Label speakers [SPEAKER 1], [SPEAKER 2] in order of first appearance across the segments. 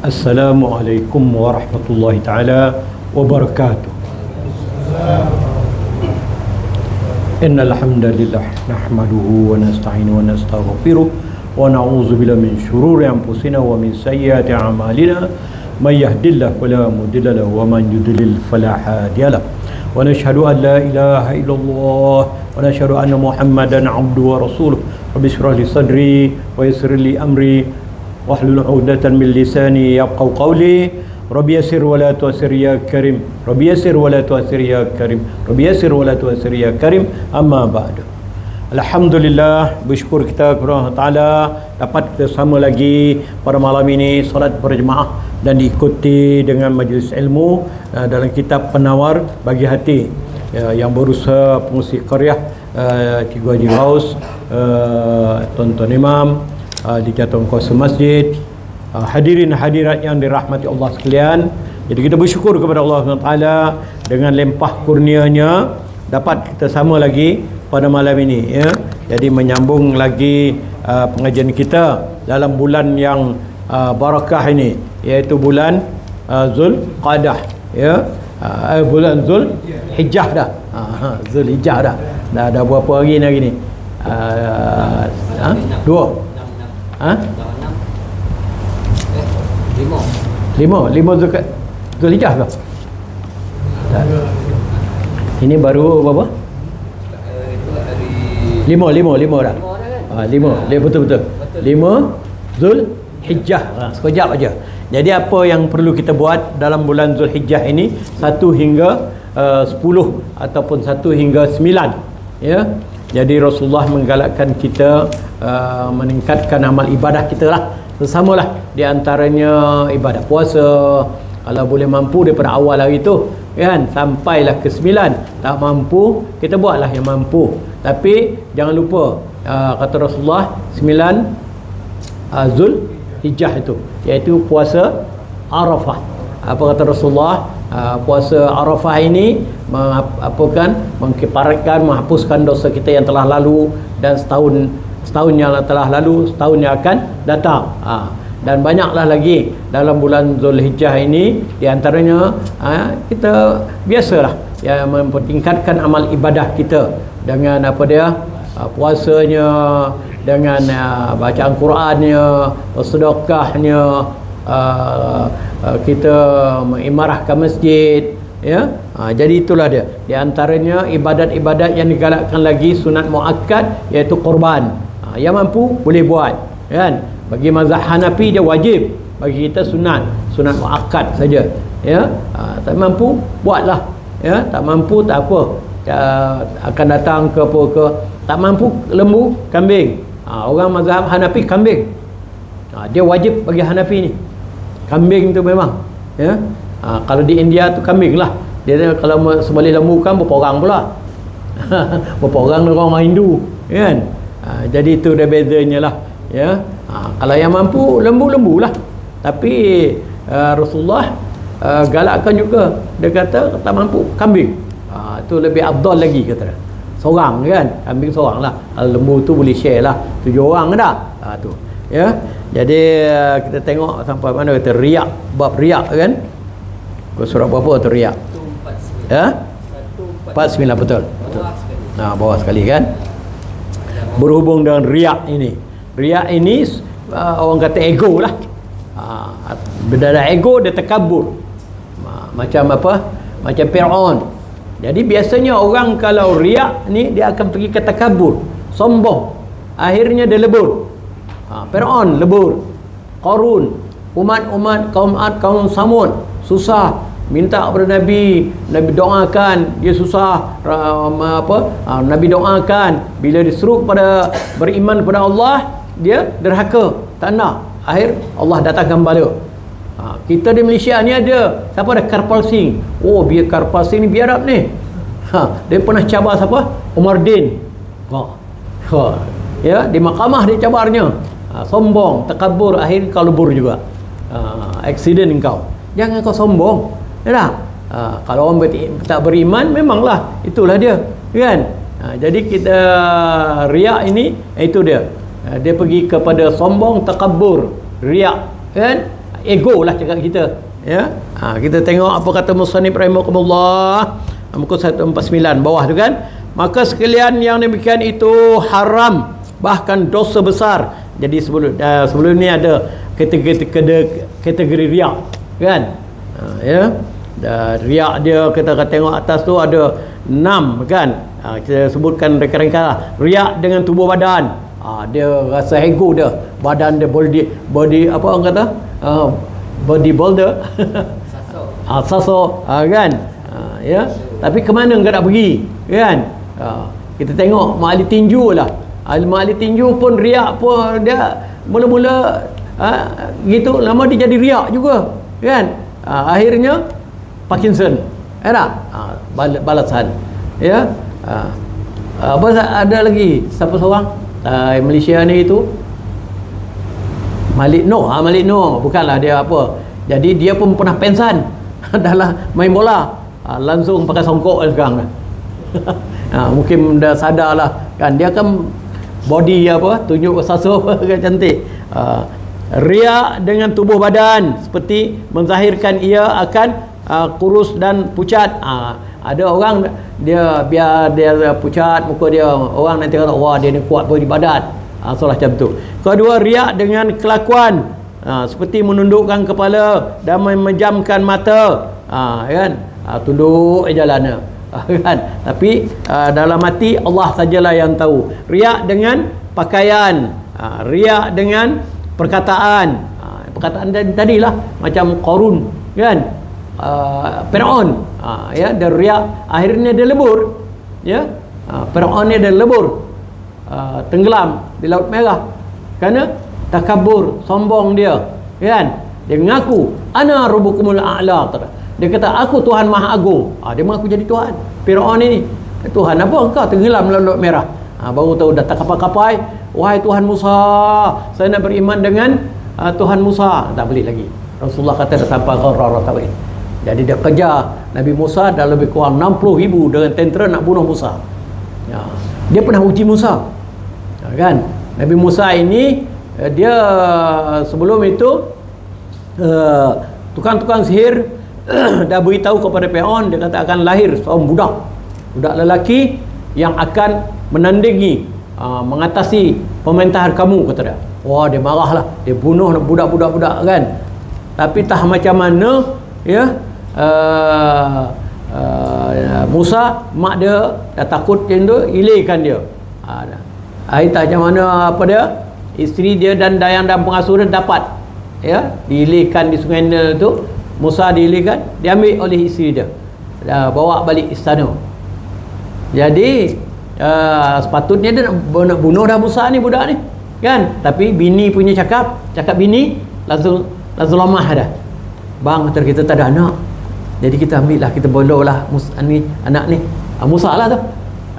[SPEAKER 1] Assalamualaikum warahmatullahi ta'ala wabarakatuh. Innal hamdalillah nahmaduhu wa nasta'inuhu wa nastaghfiruh wa na'udzu billahi min shururi anfusina wa min sayyiati a'malina may yahdihillahu fala mudilla lahu wa man yudlil fala hadiya lahu wa nashhadu an la ilaha illallah wa nashhadu anna muhammadan 'abduhu wa rasuluh. Rabbi shrah li sadri wa yassir li amri wahlul 'uqdatan min lisani yafqahu qawli. Rabbi yassir wa la tu'assir ya karim. Rabbi yassir wa la tu'assir ya karim. Rabbi yassir wa la tu'assir ya karim. Amma ba'du. Alhamdulillah, bersyukur kita kepada Allah Ta'ala dapat bersama lagi pada malam ini solat berjemaah dan diikuti dengan majlis ilmu dalam kitab Penawar Bagi Hati yang berusaha pengurusi qaryah Cikgu Haji Ghaus, Tuan-tuan Imam di Jatuh Kuasa Masjid, hadirin hadirat yang dirahmati Allah sekalian. Jadi kita bersyukur kepada Allah SWT dengan limpah kurnianya dapat kita sama lagi pada malam ini ya. Jadi menyambung lagi pengajian kita dalam bulan yang barakah ini, iaitu bulan Zulqa'dah ya. Bulan Zulhijjah dah. Zulhijjah dah. Dah ada berapa hari lagi ni? Dua. Lima Zulhijjah ke? Ini baru berapa? Lima dah. Lima betul. 5 Zulhijjah. Sekejap aja. Jadi apa yang perlu kita buat dalam bulan Zulhijjah ini 1 hingga 10 ataupun 1 hingga 9 ya. Jadi Rasulullah menggalakkan kita meningkatkan amal ibadah kita lah. Bersamalah di antaranya ibadah puasa. Kalau boleh mampu daripada awal hari tu kan sampailah ke 9. Tak mampu kita buatlah yang mampu. Tapi jangan lupa kata Rasulullah 9 Zulhijjah itu iaitu puasa Arafah. Apa kata Rasulullah? Puasa Arafah ini mengkiparatkan, menghapuskan dosa kita yang telah lalu dan setahun yang telah lalu, setahun yang akan datang. Dan banyaklah lagi dalam bulan Zulhijjah ini. Di antaranya kita biasalah ya mempertingkatkan amal ibadah kita dengan apa dia? Puasanya, dengan bacaan Qurannya, sedekahnya, kita mengimarahkan masjid ya. Jadi itulah dia. Di antaranya ibadat-ibadat yang digalakkan lagi sunat muakkad iaitu korban. Yang mampu boleh buat kan. Bagi mazhab Hanafi dia wajib, bagi kita sunat muakkad saja ya. Tak mampu buatlah ya, tak mampu tak apa. Akan datang ke apa ke, tak mampu lembu, kambing. Orang mazhab Hanafi kambing. Dia wajib bagi Hanafi ni. Kambing tu memang ya. Kalau di India tu kambing lah. Dia kalau sembelih lembu kan berapa orang pula. Berapa orang orang Hindu kan. Jadi itu dah bezanya lah ya. Kalau yang mampu lembu lah. Tapi Rasulullah galakkan juga. Dia kata tak mampu kambing. Itu lebih afdal lagi kata dia. Seorang kan, kambing seorang lah. Kalau lembu tu boleh share lah 7 orang dah. Tu ya. Jadi kita tengok sampai mana kata riak, bab riak kan. Surah berapa tu riak? 149. Ya? 49 betul. Bawah sekali kan. Berhubung dengan riak ini. Riak ini orang kata ego lah. Berdasar ego dia terkabur. Macam apa? Macam Fir'aun. Jadi biasanya orang kalau riak ni dia akan pergi ke takabur, sombong. Akhirnya dia lebur. Fir'aun lebur. Qarun, kaum Samud susah, minta kepada Nabi doakan, dia susah Nabi doakan. Bila disuruh pada beriman kepada Allah, dia derhaka, tak nak. Akhir Allah datangkan bala. Kita di Malaysia ni ada siapa ada Karpal Singh. Biar Karpal Singh ni biadab ni. Dia pernah cabar siapa? Umar Din. Ya, di mahkamah dia cabarnya. Sombong, takabur, akhir kau lebur juga. Accident engkau. Jangan kau sombong. Ya tak? Kalau orang tak beriman memanglah itulah dia, kan? Jadi kita riak ini itu dia. Dia pergi kepada sombong, takabur, riak, kan? ego lah cakap kita, ya. Kita tengok apa kata musannif rahimahullah, muka 149 bawah tu kan. Maka sekalian yang demikian itu haram, bahkan dosa besar. Jadi sebelum ni ada kategori riak kan, ya. Riak dia kita tengok atas tu ada 6 kan. Kita sebutkan reka-reka lah. Riak dengan tubuh badan, dia rasa ego dia, badan dia body apa orang kata, body builder saso kan, ya. Tapi ke mana enggak nak pergi kan. Kita tengok mak ahli tinju lah, mak ahli tinju pun riak pun dia mula-mula gitu, lama dia jadi riak juga kan. Akhirnya Parkinson, balasan, ya. Apa ada lagi siapa seorang Malaysia ni itu Malik Noor, bukanlah dia apa. Jadi dia pun pernah pensan dalam main bola, langsung pakai songkok sekarang. Mungkin dah sadar lah kan, dia kan body apa, tunjuk sasuh kan cantik. Riak dengan tubuh badan seperti menzahirkan ia akan kurus dan pucat. Ada orang dia biar dia pucat muka dia, orang nanti kata wah dia ni kuat body badan. Salah macam tu. Kedua, riak dengan kelakuan, seperti menundukkan kepala dan memejamkan mata, kan, tunduk jalan kan. Tapi dalam hati Allah sajalah yang tahu. Riak dengan pakaian, riak dengan perkataan, perkataan tadilah macam Qarun kan, Firaun, ya, dia riak, akhirnya dia lebur, ya. Firaun ni dia lebur, tenggelam di Laut Merah kerana takabur, sombong dia kan. Dia mengaku ana rabbukumul a'la, dia kata aku Tuhan Maha Agung. Dia mengaku jadi Tuhan. Firaun ini, Tuhan apa engkau tenggelam dalam Laut Merah? Baru tahu dah tak kapai-kapai, wahai Tuhan Musa, saya nak beriman dengan Tuhan Musa. Tak boleh lagi. Rasulullah kata dah sampai gharar tawhid. Jadi dia kejar Nabi Musa, dah lebih kurang 60,000 dengan tentera nak bunuh Musa. Ya. Dia pernah uji Musa, kan. Nabi Musa ini dia sebelum itu tukang-tukang sihir dah beritahu kepada Firaun, dia kata akan lahir seorang budak lelaki yang akan menandingi, mengatasi pemerintahan kamu, kata dia. Wah, dia marahlah, dia bunuh budak-budak kan. Tapi tak macam mana, ya, Musa, mak dia dah takut macam tu, ilirkan dia. Air tak macam mana apa dia, isteri dia dan dayang dan pengasuh dia dapat, ya, diilirkan di Sungai Nil tu. Musa diilirkan, diambil oleh isteri dia, bawa balik istana. Jadi sepatutnya dia nak bunuh dah Musa ni, budak ni kan. Tapi bini punya cakap bini langsung lemah dah. Bang, kita tak ada anak, jadi kita ambil lah, kita boloh lah anak ni, Musa lah tu.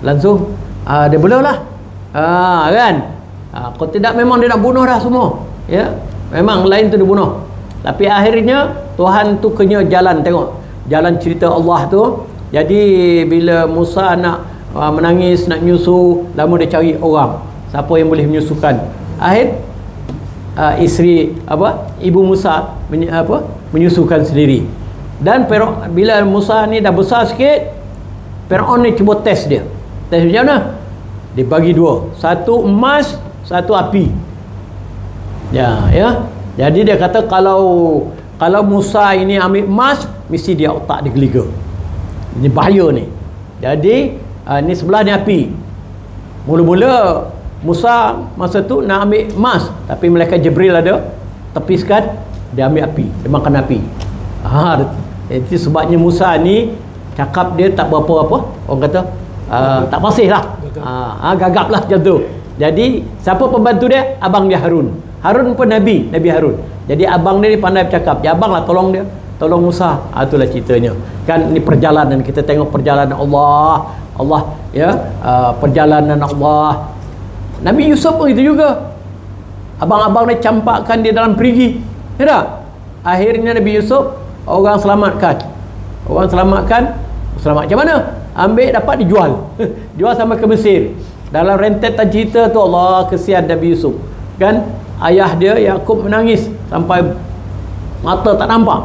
[SPEAKER 1] Langsung dia boloh lah, kan. Kalau tidak memang dia nak bunuh dah semua, ya. Memang lain tu dia bunuh. Tapi akhirnya Tuhan tu kena jalan, tengok jalan cerita Allah tu. Jadi bila Musa nak menangis, nak nyusu, lama dia cari orang siapa yang boleh menyusukan. Akhir isteri ibu Musa menyusukan sendiri. Dan bila Musa ni dah besar sikit, Firaun ni cuba test dia. Test macam mana? Dia bagi dua, satu emas, satu api. Ya. Jadi dia kata kalau Musa ini ambil emas, mesti dia otak dia geliga. Ini bahaya ni. Jadi ni sebelah ni api. Mula-mula Musa masa tu nak ambil emas, tapi malaikat Jibril ada tepiskan, dia ambil api, dia makan api. Itu sebabnya Musa ni cakap dia tak berapa orang kata tak fasih lah, gagap lah macam tu. Jadi siapa pembantu dia? Abang dia Harun pun Nabi Harun. Jadi abang dia ni pandai bercakap, ya abang lah tolong tolong Musa. Itulah ceritanya kan. Ini perjalanan, kita tengok perjalanan Allah, ya, perjalanan Allah. Nabi Yusuf pun itu juga, abang-abang dia campakkan dia dalam perigi, ya tak? Akhirnya Nabi Yusuf orang selamat macam mana? Ambil, dapat dijual jual sampai ke Mesir. Dalam rentetan cerita tu, Allah kesian Nabi Yusuf kan. Ayah dia Yakub menangis sampai mata tak nampak.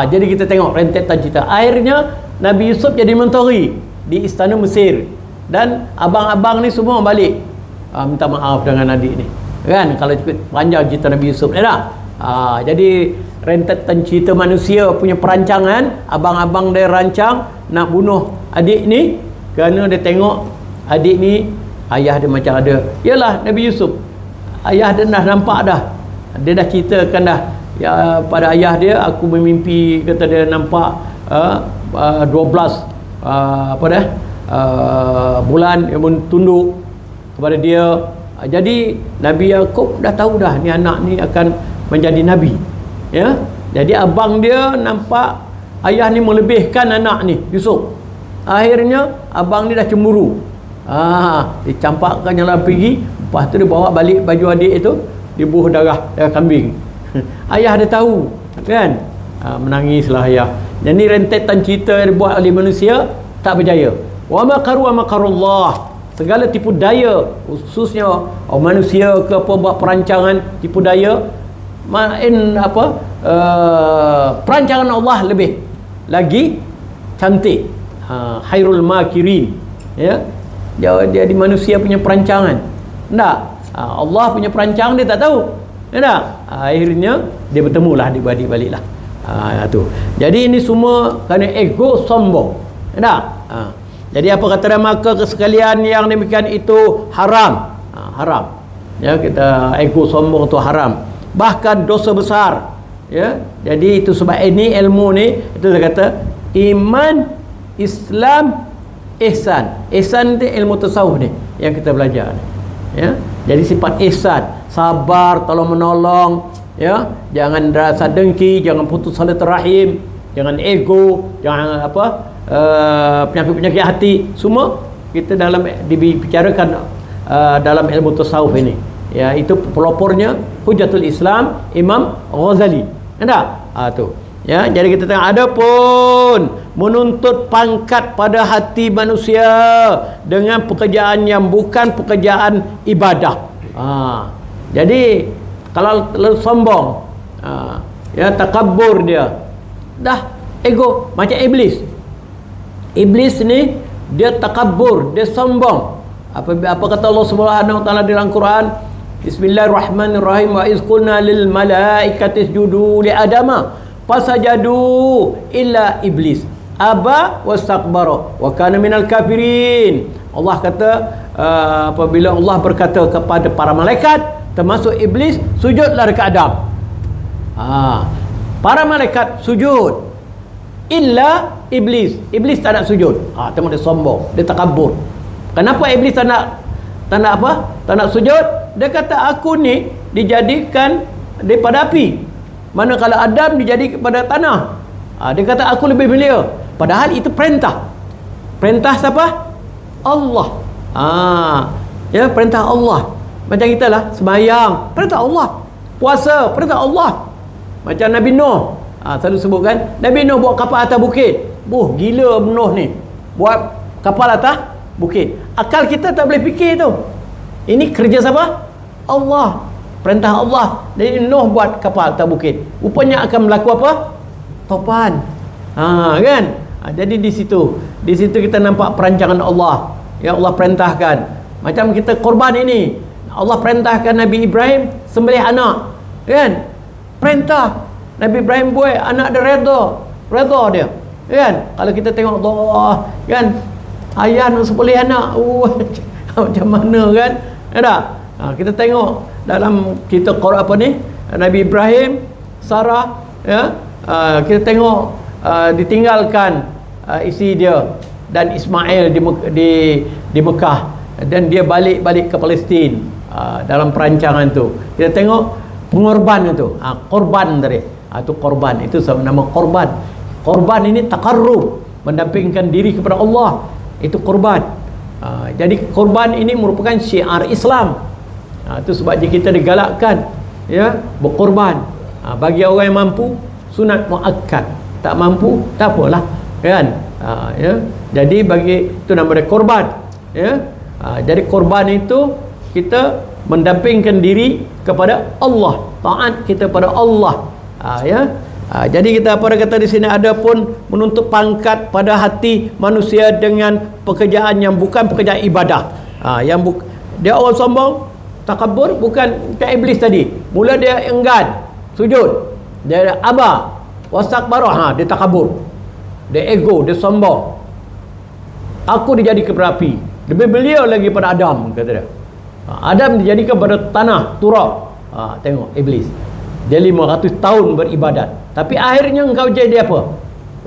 [SPEAKER 1] Jadi kita tengok rentetan cerita. Akhirnya Nabi Yusuf jadi menteri di istana Mesir, dan abang-abang ni semua balik minta maaf dengan adik ni, kan? Kalau cukup panjang cerita Nabi Yusuf ni dah. Jadi rentetan cerita manusia punya perancangan. Abang-abang dia rancang nak bunuh adik ni kerana dia tengok adik ni, ayah dia macam ada, yalah Nabi Yusuf, ayah dia dah nampak dah, dia dah ceritakan dah pada ayah dia, aku bermimpi, kata dia nampak 12 bulan yang tunduk kepada dia. Jadi Nabi Yaakob dah tahu dah ni anak ni akan menjadi Nabi, ya. Jadi abang dia nampak ayah ni melebihkan anak ni Yusuf. Akhirnya abang ni dah cemburu, dia campakkan jalan pergi. Lepas tu dia bawa balik baju adik itu, dibuh darah kambing. Ayah dia tahu, kan? Menangislah ayah. Jadi rentetan cerita yang dibuat oleh manusia tak berjaya. Wa makaru wa makarullah, segala tipu daya, khususnya manusia ke apa buat perancangan tipu daya, perancangan Allah lebih lagi cantik. Khairul makirin, ya. Dia di manusia punya perancangan. Tak, Allah punya perancangan dia tak tahu, ya tak? Akhirnya dia bertemulah, dia balik-baliklah. Tu. Jadi ini semua kerana ego sombong, ya tak? Jadi apa kata dia, maka sekalian yang demikian itu haram. Haram, ya. Kita ego sombong tu haram, bahkan dosa besar, ya. Jadi itu sebab ini ilmu ni itu dia kata iman, Islam, ihsan. Ihsan itu ilmu tasawuf ni yang kita belajar ni, ya. Jadi sifat ihsan, sabar, tolong menolong, ya. Jangan rasa dengki, jangan putus silaturahim, jangan ego, jangan penyakit-penyakit hati. Semua kita dalam dibicarakan dalam ilmu tasawuf ini, ya. Itu pelopornya Hujatul Islam Imam Ghazali, ada tu, ya. Jadi kita tengok, ada pun menuntut pangkat pada hati manusia dengan pekerjaan yang bukan pekerjaan ibadah. Jadi kalau terlalu sombong, ya, takabbur, dia dah ego macam iblis. Iblis ni dia takabbur, dia sombong. Apa kata Allah Subhanahu wa taala dalam Quran? Bismillahirrahmanirrahim. Wa iz qulna lil malaikati isjudu li adama fasajadu illa iblis aba wastakbara wa kana minal kafirin. Allah kata apabila Allah berkata kepada para malaikat termasuk iblis, sujudlah dekat Adam. Para malaikat sujud, illa iblis. Iblis tak nak sujud. Tengok dia sombong, dia takabbur. Kenapa iblis tak nak sujud? Dia kata aku ni dijadikan daripada api, manakala Adam dijadikan kepada tanah. Dia kata aku lebih mulia, padahal itu perintah. Perintah siapa? Allah. Ya, perintah Allah. Macam kita lah sembahyang, perintah Allah. Puasa, perintah Allah. Macam Nabi Nuh, selalu sebutkan Nabi Nuh buat kapal atas bukit. Gila Nuh ni buat kapal atas bukit. Akal kita tak boleh fikir tu. Ini kerja siapa? Allah, perintah Allah. Jadi Nuh buat kapal atas bukit, rupanya akan berlaku apa? Topan. Kan? Jadi di situ kita nampak perancangan Allah. Ya, Allah perintahkan. Macam kita korban ini, Allah perintahkan Nabi Ibrahim sembelih anak, kan? Perintah Nabi Ibrahim buat, anak dia redha dia, kan? Kalau kita tengok Allah, kan, ayah nak sembelih anak, macam mana, kan? Ada? Kita tengok dalam kita Quran apa ni, Nabi Ibrahim, Sarah, ya, kita tengok ditinggalkan isteri dia dan Ismail di Mekah, dan dia balik ke Palestin. Dalam perancangan tu kita tengok pengorban itu, korban tadi, itu korban, itu nama korban. Korban ini takarrub, mendampingkan diri kepada Allah, itu korban. Jadi korban ini merupakan syiar Islam. Itu sebab kita digalakkan, ya, berkorban. Bagi orang yang mampu sunat muakkad, tak mampu tak apalah, kan? Ya, jadi bagi itu nama dia korban, ya. Jadi korban itu kita mendampingkan diri kepada Allah, taat kita pada Allah, ya. Jadi kita apa kata di sini, ada pun menuntut pangkat pada hati manusia dengan pekerjaan yang bukan pekerjaan ibadah. Dia orang sombong, takabur, bukan kayak iblis tadi. Mula dia enggan sujud, dia aba, wastakbarah, dia takabur, dia ego, dia sombong. Aku dijadikan berapi, lebih beliau lagi pada Adam, kata dia. Adam dijadikan pada tanah, turab. Tengok iblis, dia 500 tahun beribadat, tapi akhirnya engkau jadi apa?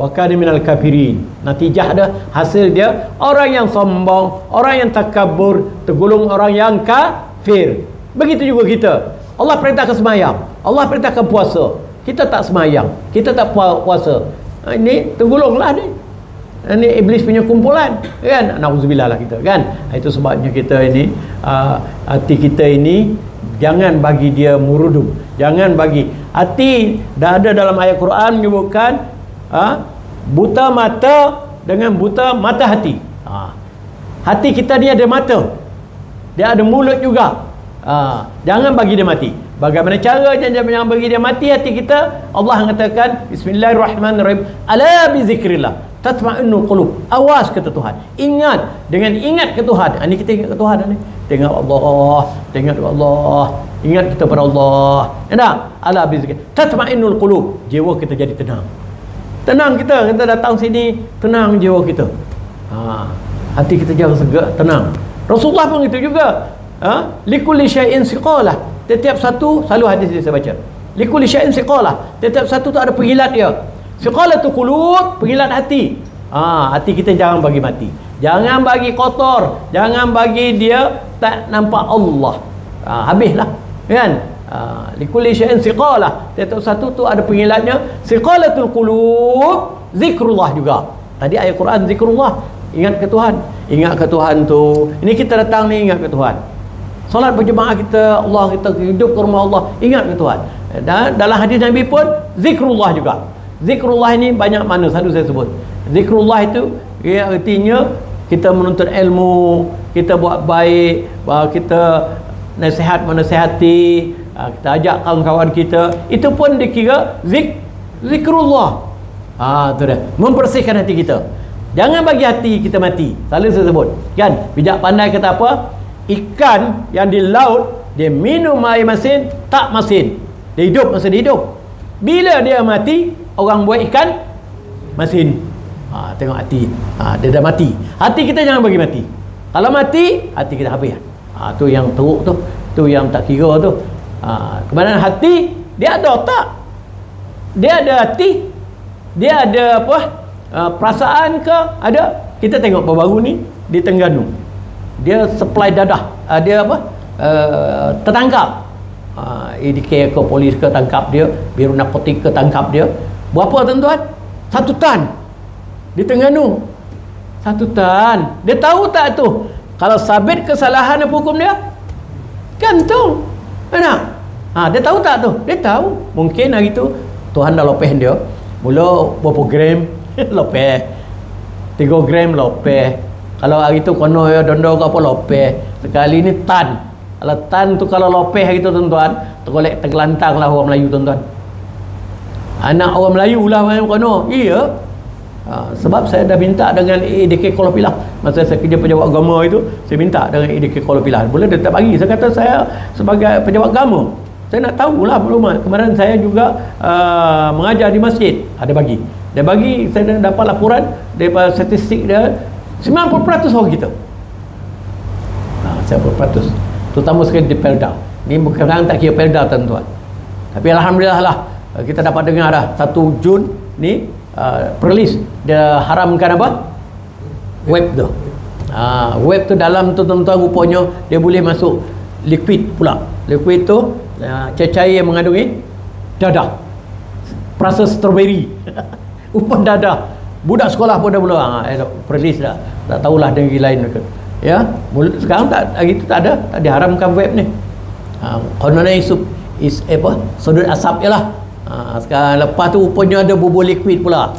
[SPEAKER 1] Wa kana minal kafirin. Natijah dia, hasil dia orang yang sombong, orang yang takabur, tergolong orang yang kafir. Begitu juga kita. Allah perintahkan sembahyang, Allah perintahkan puasa, kita tak sembahyang, kita tak puasa. Ini tergolonglah ni. Ini iblis punya kumpulan, kan? Nauzubillah lah kita, kan? Itu sebabnya kita ini hati kita ini jangan bagi dia murudum, jangan bagi hati. Dah ada dalam ayat Quran menyebutkan buta mata dengan buta mata hati. Hati kita ni ada mata, dia ada mulut juga. Jangan bagi dia mati. Bagaimana caranya jangan bagi dia mati hati kita? Allah mengatakan bismillahirrahmanirrahim, ala bi zikrillah tatma'innul qulub. Awas kata Tuhan, ingat, dengan ingat ke Tuhan. Ini kita ingat ke Tuhan ni, tengok Allah, tengok Allah, ingat kita pada Allah. Enak? Ala bi zikrillah tatma'innul qulub. Jiwa kita jadi tenang. Tenang kita datang sini, tenang jiwa kita. Hati kita jangan segak, tenang. Rasulullah pun itu juga. Likulli syai'in siqalah. Setiap satu, selalu hadis dia saya baca, likulli syai'in siqalah. Setiap satu tu ada penghilat dia. Siqalatul qulub, penghilat hati. Hati kita jangan bagi mati, jangan bagi kotor, jangan bagi dia tak nampak Allah. Habislah, kan? Likulli syai'in siqalah. Setiap satu tu ada penghilatnya. Siqalatul qulub, zikrullah juga. Tadi ayat Quran zikrullah, ingat ke Tuhan. Ingat ke Tuhan tu. Ini kita datang ni ingat ke Tuhan. Solat berjemaah kita, Allah, kita hidup ke rumah Allah, ingat ke Tuhan. Dan dalam hadis Nabi pun zikrullah juga. Zikrullah ini banyak makna, satu saya sebut. Zikrullah itu artinya kita menuntut ilmu, kita buat baik, kita nasihat menasihati, kita ajak kawan-kawan kita, itu pun dikira zikrullah. Itu dah, membersihkan hati kita. Jangan bagi hati kita mati. Selalu saya sebut, kan? Bijak pandai kata apa? Ikan yang di laut, dia minum air masin, tak masin, dia hidup masa dia hidup. Bila dia mati, orang buat ikan masin. Tengok hati, dia dah mati. Hati kita jangan bagi mati. Kalau mati, hati kita habis. Tu yang teruk tu, tu yang tak kira tu. Kemudian hati, dia ada otak, dia ada hati, dia ada apa, perasaan ke? Ada. Kita tengok baru-baru ni di Terengganu, dia supply dadah, dia apa, tertangkap. EDK ke polis ke tangkap dia, Biro Narkotik ke tangkap dia. Berapa tuan-tuan? 1 tan di Terengganu. 1 tan. Dia tahu tak tu, kalau sabit kesalahan apa hukum dia? Gantung. Enak? Dia tahu tak tu? Dia tahu. Mungkin hari tu Tuhan dah lopeh dia. Mula berapa gram lopeh, 3 gram lopeh. Kalau hari tu kono ya dondo ke apa lopeh. Sekali ni tan. Kalau tan tu, kalau lopeh hari tu tuan-tuan, tergolek tergelantang lah orang Melayu tuan-tuan. Anak orang Melayu lah yang kono. Iya. Sebab saya dah minta dengan EDK Kuala Pilah. Masa saya kerja pejabat agama itu, saya minta dengan EDK Kuala Pilah. Boleh dia tak bagi. Saya kata saya sebagai pejabat agama, saya nak tahulah maklumat. Kemarin saya juga mengajar di masjid. Ada bagi. Dia bagi, saya dapat laporan daripada statistik dia, 90% orang kita. 90%. Terutama sekali di Pelda. Ni bukan tak kira Pelda tuan-tuan. Tapi alhamdulillah lah, kita dapat dengar dah 1 Jun ni perlis dia haramkan apa? Web tu. Web tu dalam tu tuan-tuan rupanya dia boleh masuk liquid pula. Liquid tu cair yang mengandungi dadah. Perasa strawberry. Upah dadah. Budak sekolah pun dah mula perlis dah. Tak tahulah negeri lain ke. Ya, sekarang tak, hari itu tak ada, tak diharamkan web ni. Kononnya is apa? Sudut asap je lah. Sekarang lepas tu rupanya ada bubur liquid pula.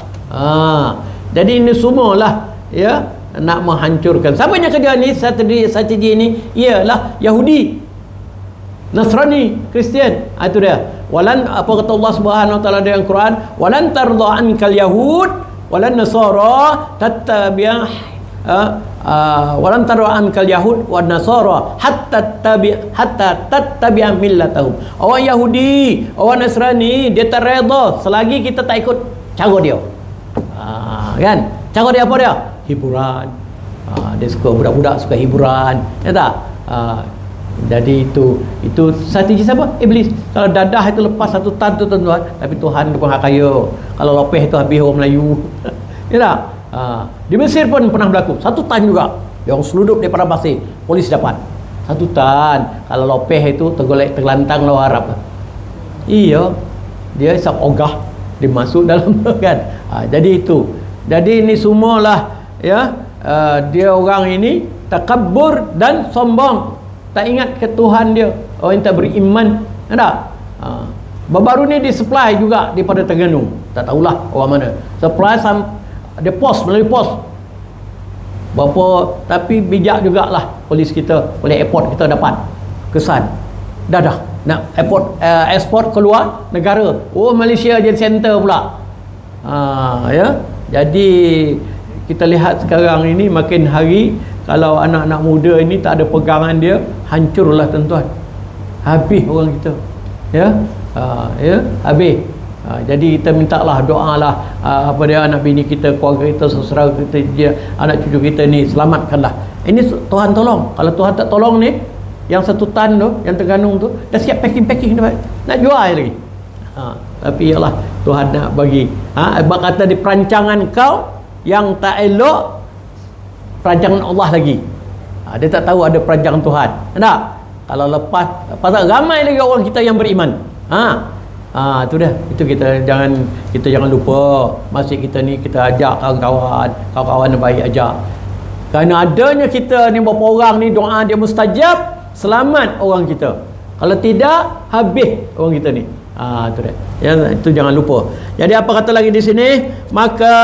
[SPEAKER 1] Jadi ini semualah ya nak menghancurkan. Siapa yang kerja ni strategi ni? Ialah Yahudi, Nasrani, Kristian. Itu dia. Walan, apa kata Allah Subhanahu wa taala dalam Quran, walan tardha ankal yahud walan nasara tattabi'a walan tardha ankal yahud wan nasara hatta tattabi'a millatahum. Orang Yahudi, orang Nasrani, dia tak redha selagi kita tak ikut cara dia. Kan? Cara dia apa dia? Hiburan. Dia suka, budak-budak suka hiburan, ya tak? Jadi itu strategi siapa? Iblis. Kalau dadah itu lepas satu tan tu tuan-tuan, tapi Tuhan tu pun kaya. Kalau lopeh itu habis orang Melayu. Ya tak? Di Mesir pun pernah berlaku. Satu tan juga. Dia orang seluduk daripada pasir. Polis dapat. Satu tan. Kalau lopeh itu tergelantang lawan Arab. Iya. Dia isap ogah. Dia masuk dalam kan. Jadi itu. Jadi ini semualah ya, dia orang ini takabur dan sombong. Tak ingat ke Tuhan dia. Orang yang tak beriman. Ada? Baru ni di supply juga daripada Terengganu. Tak tahulah orang mana. Supply dia pos, melalui pos. Berapa, tapi bijak jugalah polis kita, oleh airport kita dapat kesan. Dah. Nak ekspor keluar negara. Oh, Malaysia jadi center pula. Ya. Jadi kita lihat sekarang ini makin hari, kalau anak-anak muda ini tak ada pegangan dia, hancurlah tuan-tuan. Habis orang kita. Ya. Habis. Jadi kita mintalah, doalah apa dia, anak bini kita, keluarga kita, saudara kita, dia, anak cucu kita ni selamatkanlah. Ini Tuhan tolong. Kalau Tuhan tak tolong ni, yang satu tan tu, yang Terengganu tu, dah siap packing dah, nak jual lagi. Tapi yalah, Tuhan nak bagi. Abang kata di perancangan kau yang tak elok, perancangan Allah lagi. Dia tak tahu ada perancangan Tuhan. Tak? Kalau lepas, pasal ramai lagi orang kita yang beriman. Itu dah. Itu kita jangan lupa. Masjid kita ni kita ajak kawan-kawan yang baik ajak. Kerana adanya kita ni berapa orang ni doa dia mustajab, selamat orang kita. Kalau tidak, habis orang kita ni. Itu dah. Ya, itu jangan lupa. Jadi apa kata lagi di sini? Maka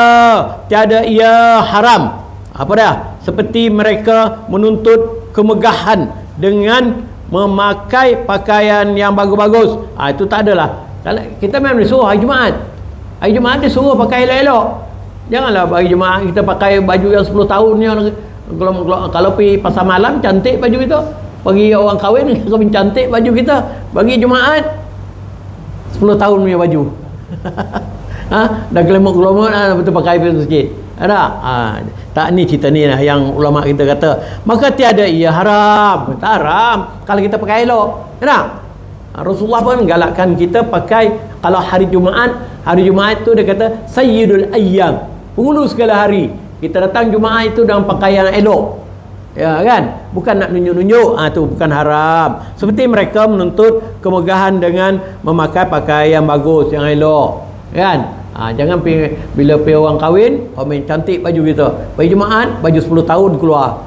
[SPEAKER 1] tiada ia haram. Apa dah? Seperti mereka menuntut kemegahan dengan memakai pakaian yang bagus-bagus. Itu tak adalah. Kalau kita memang disuruh hari Jumaat. Hari Jumaat disuruh pakai elok-elok. Janganlah hari Jumaat kita pakai baju yang 10 tahun ni. Kalau pergi pasar malam cantik baju kita. Bagi orang kahwin cantik baju kita. Bagi Jumaat 10 tahun punya baju. Dah gelemuk-gelemuk betul pakai pergi masjid. Ada? Tak, ni cerita ni lah yang ulama kita kata, maka tiada ia haram. Tak haram kalau kita pakai elok. Ada? Rasulullah pun galakkan kita pakai, kalau hari Jumaat tu dia kata sayyidul ayyam, penghulu segala hari. Kita datang Jumaat itu dengan pakaian elok. Ya kan? Bukan nak nunjuk-nunjuk. Tu bukan haram. Seperti mereka menuntut kemegahan dengan memakai pakaian bagus, yang elok. Kan? Jangan bila pergi orang kahwin, main cantik baju kita. Bagi Jumaat, baju 10 tahun keluar.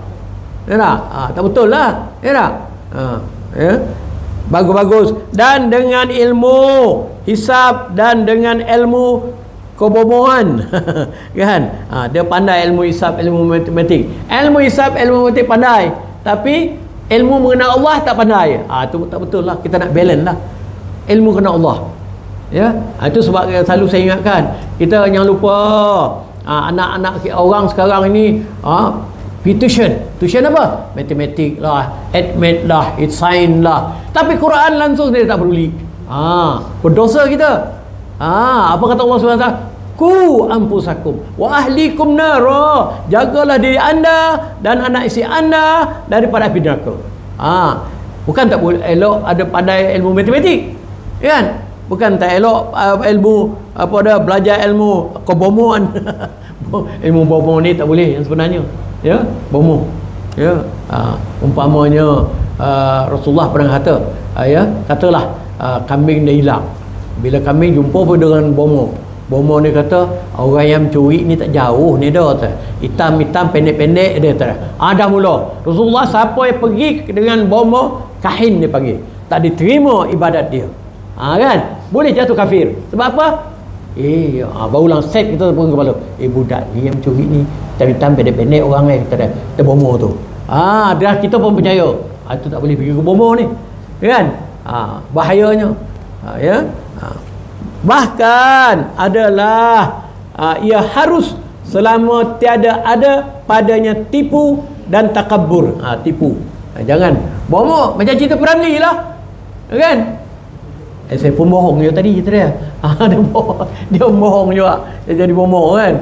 [SPEAKER 1] Ya tak? Tak betul lah. Ya tak? Ya. Bagus-bagus. Dan dengan ilmu hisab dan dengan ilmu kebobohan. Kan? Dia pandai ilmu hisab, ilmu matematik. Ilmu hisab, ilmu matematik pandai. Tapi ilmu mengenal Allah tak pandai. Itu tak betul lah. Kita nak balance lah. Ilmu kenal Allah. Ya, itu sebab selalu saya ingatkan, kita jangan lupa anak-anak orang sekarang ini tuition apa? Matematik lah, admit lah, science lah. Tapi Quran langsung dia tak peduli. Berdosa kita. Apa kata Allah SWT? Ku anfusakum wa ahlikum nara. Jagalah diri anda dan anak isteri anda daripada api neraka. Bukan tak boleh elok ada pandai ilmu matematik. Kan? Bukan tak elok ilmu apa dah, belajar ilmu kebomohan. Ilmu bomo ni tak boleh yang sebenarnya. Ya, bomo. Ya. Umpamanya Rasulullah pernah kata, katalah kambing dah hilang. Bila kambing jumpa pun dengan bomo. Bomo ni kata, orang yang curi ni tak jauh ni dah. Hitam-hitam pendek-pendek dia kata. Dah mula. Rasulullah siapa yang pergi dengan bomo, kahin dia panggil. Tak diterima ibadat dia. Kan? Boleh jatuh kafir. Sebab apa? Barulah set kita pun kepala. Budak ni yang curi ni hitam-hitam pendek-pendek orang ni kita bomo tu. Dah kita pun percaya. Itu tak boleh pergi ke bomo ni. Kan? Bahayanya. Ya. Bahkan adalah ia harus selama tiada ada padanya tipu dan takabur. Tipu. Jangan bohong macam cerita Peramli lah. Kan? Saya pun bohong je tadi cerita dia. Dia bohong juga. Dia jadi bohong kan.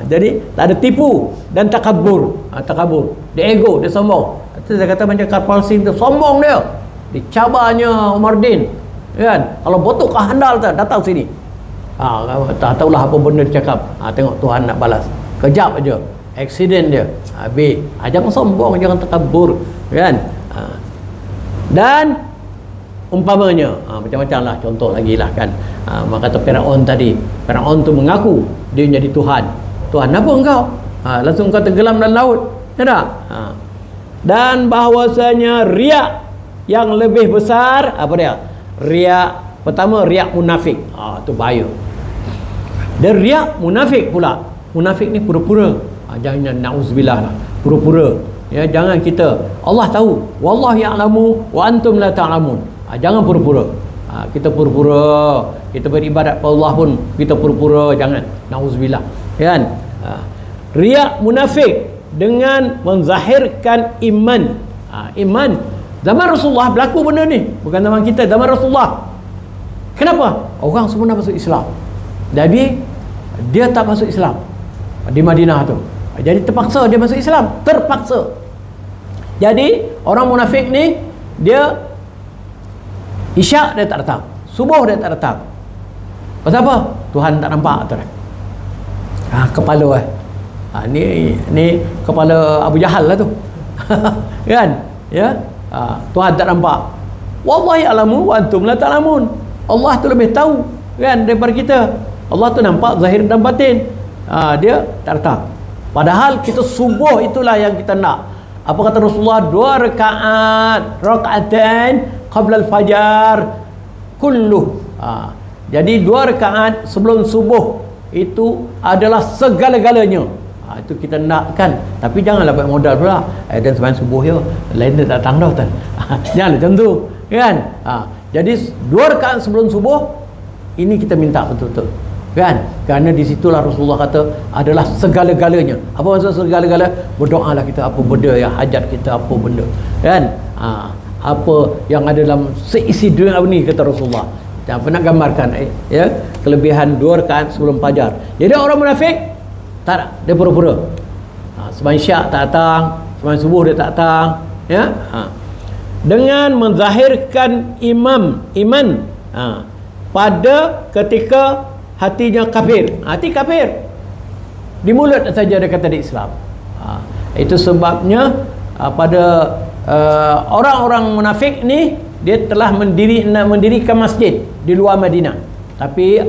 [SPEAKER 1] Jadi tak ada tipu dan takabur. Takabur. Dia ego, dia sombong. Itu saya kata macam Karl Palsing tu sombong dia. Dicabarnya Umar Din. Kan? Kalau botok handal tu datang sini. Tak tahulah apa benda dia cakap. Tengok Tuhan nak balas. Kejap aja. Aksiden dia. Habis. Jangan sombong, jangan takabur. Kan? Dan umpamanya macam-macam lah, contoh lagi lah kan. Maka kata Firaun tadi, Firaun tu mengaku dia jadi Tuhan. Tuhan apa engkau? Langsung kau tenggelam dalam laut. Ya tak? Dan bahawasanya riak yang lebih besar apa dia? Riak pertama, riak munafik. Tu bahaya. Dan riak munafik pula. Munafik ni pura-pura. Jangan na'udzubillah lah, pura-pura. Ya, jangan kita, Allah tahu, wallahu ya'lamu wa antum la ta'lamun. Jangan pura-pura. Kita pura-pura, kita beribadat pada Allah pun kita pura-pura, jangan. Na'udzubillah. Kan? Riak munafik dengan menzahirkan iman. Iman. Zaman Rasulullah berlaku benda ni, bukan zaman kita, zaman Rasulullah. Kenapa? Orang semua nak masuk Islam. Jadi dia tak masuk Islam di Madinah tu. Jadi terpaksa dia masuk Islam, terpaksa. Jadi orang munafik ni dia isyak dia tak datang, subuh dia tak datang. Pasal apa? Tuhan tak nampak tu. Kepala ni kepala Abu Jahal lah tu. Kan? Ya? Tuhan tak nampak. Wallahi alamu wa antum la ta'lamun. Allah tu lebih tahu kan daripada kita. Allah tu nampak zahir dan batin. Dia tak datang. Padahal kita subuh itulah yang kita nak. Apa kata Rasulullah? 2 raka'atain qabla al-fajar kulluh. Jadi 2 rakaat sebelum subuh itu adalah segala-galanya. Itu kita nakkan. Tapi janganlah buat modal pula. Dan sembahyang subuh ya, lain dia datang dah. Janganlah macam tu. Kan? Jadi 2 rakaat sebelum subuh ini kita minta betul-betul. Kan? Kerana di situlah Rasulullah kata adalah segala-galanya. Apa maksud segala-gala? Berdoalah kita apa benda yang hajat kita, apa benda. Kan? Apa yang ada dalam seisi dunia ini, kata Rasulullah. Jangan pernah gambarkan ya, kelebihan 2 rakaat sebelum fajar. Jadi orang munafik tak, dia pura-pura. Sembahyang syak tak datang, sembahyang subuh dia tak datang, ya. Dengan menzahirkan iman pada ketika hatinya kafir. Hati kafir. Di mulut saja dia kata di Islam. Itu sebabnya pada orang-orang munafik ni dia telah mendirikan masjid di luar Madinah. Tapi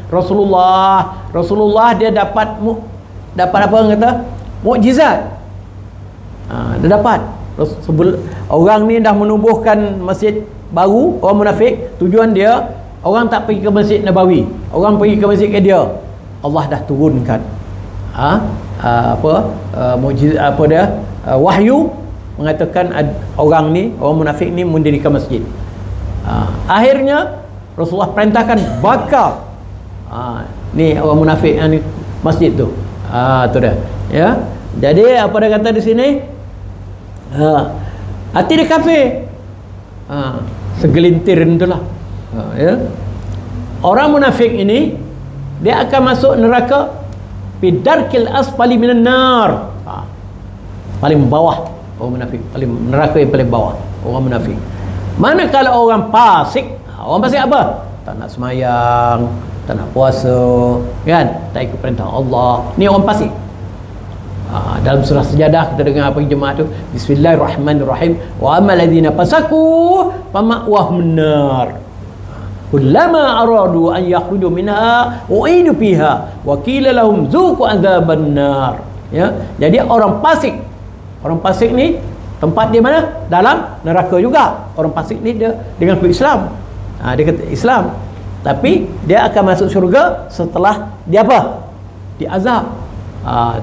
[SPEAKER 1] Rasulullah dia dapat apa orang kata? Mukjizat. Dia dapat. Orang ni dah menubuhkan masjid baru, orang munafik, tujuan dia orang tak pergi ke Masjid Nabawi, orang pergi ke masjid ke dia. Allah dah turunkan mukjizat apa dia, wahyu mengatakan orang munafik ni mendirikan masjid. Akhirnya Rasulullah perintahkan bakar ni orang munafik ni masjid tu. Tu dah. Ya. Jadi apa dia kata di sini? Hati dia kafir. Segelintir itulah. Ya. Orang munafik ini dia akan masuk neraka bidarkil asfali minan nar. Paling bawah orang munafik, paling neraka yang paling bawah orang munafik. Manakala orang fasik, orang fasik apa? Tak nak semayang, tak nak puasa, kan? Tak ikut perintah Allah. Ni orang fasik. Dalam surah Sejadah kita dengar apa jemaah tu, Bismillahirrahmanirrahim, wa amal ladzina fasaku fama'wahum nar kullama aradu an yakhruju minha u'idu fiha wa qila lahum zuqu adzaban nar. Ya, jadi orang fasik ni tempat dia mana? Dalam neraka juga. Orang fasik ni dia dengan Islam. Dia kata Islam, tapi dia akan masuk syurga setelah dia apa? Diazab.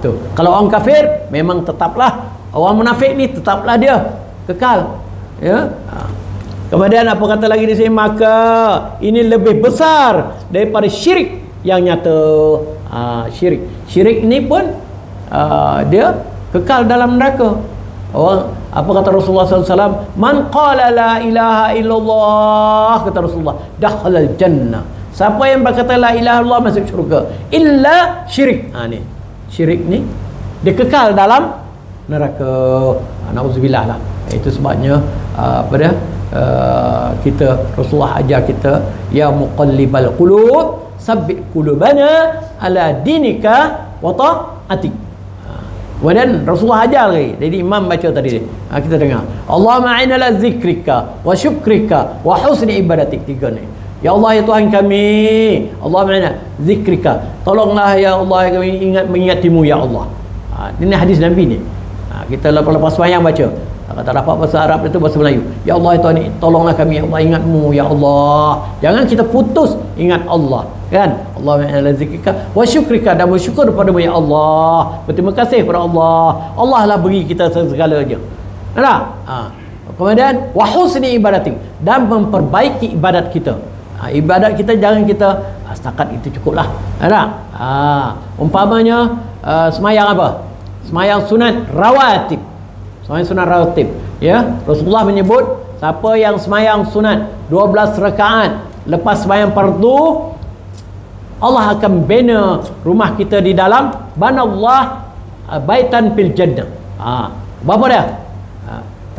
[SPEAKER 1] Tu. Kalau orang kafir memang tetaplah, orang munafik ni tetaplah dia kekal. Ya. Kemudian apa kata lagi di sini? Maka ini lebih besar daripada syirik yang nyata. Syirik ini pun dia kekal dalam neraka. Apa kata Rasulullah SAW? Man qala la ilaha illallah, kata Rasulullah, dakhalal jannah. Siapa yang berkata la ilaha illallah masuk syurga, illa syirik. Ni syirik ni dia kekal dalam neraka. Nauzubillah lah. Itu sebabnya kita, Rasulullah ajar kita, ya muqallibal qulub sabbit qulubana ala dinika wa ta'atik. Kemudian Rasulullah ajar lagi. Jadi imam baca tadi, kita dengar, Allahumma a'inna ala zikrika wa syukrika wa husni ibadatik. Tiga ni. Ya Allah, ya Tuhan kami, Allahumma a'inna zikrika, tolonglah ya Allah kami mengingatimu ya Allah. Ini hadis Nabi ni. Kita lepas sembahyang baca. Kata dapat bahasa Arab itu bahasa Melayu. Ya Allah, ya Tuhan, tolonglah kami, ya Allah, ingatmu ya Allah. Jangan kita putus ingat Allah, kan? Allahumma a'inna ala zikrika wa syukrika, dan bersyukur padamu ya Allah. Berterima kasih kepada Allah. Allah lah beri kita segalanya. Ada? Kemudian wa husni ibadatik, dan memperbaiki ibadat kita. Ibadat kita jangan kita setakat itu cukuplah. Ada? Umpamanya semayang apa? Semayang sunat rawatib. Semayang sunat rawatib, ya. Rasulullah menyebut siapa yang semayang sunat 12 rakaat lepas semayang fardu, Allah akan bina rumah kita di dalam banallah baitan fil jannah. Berapa dia?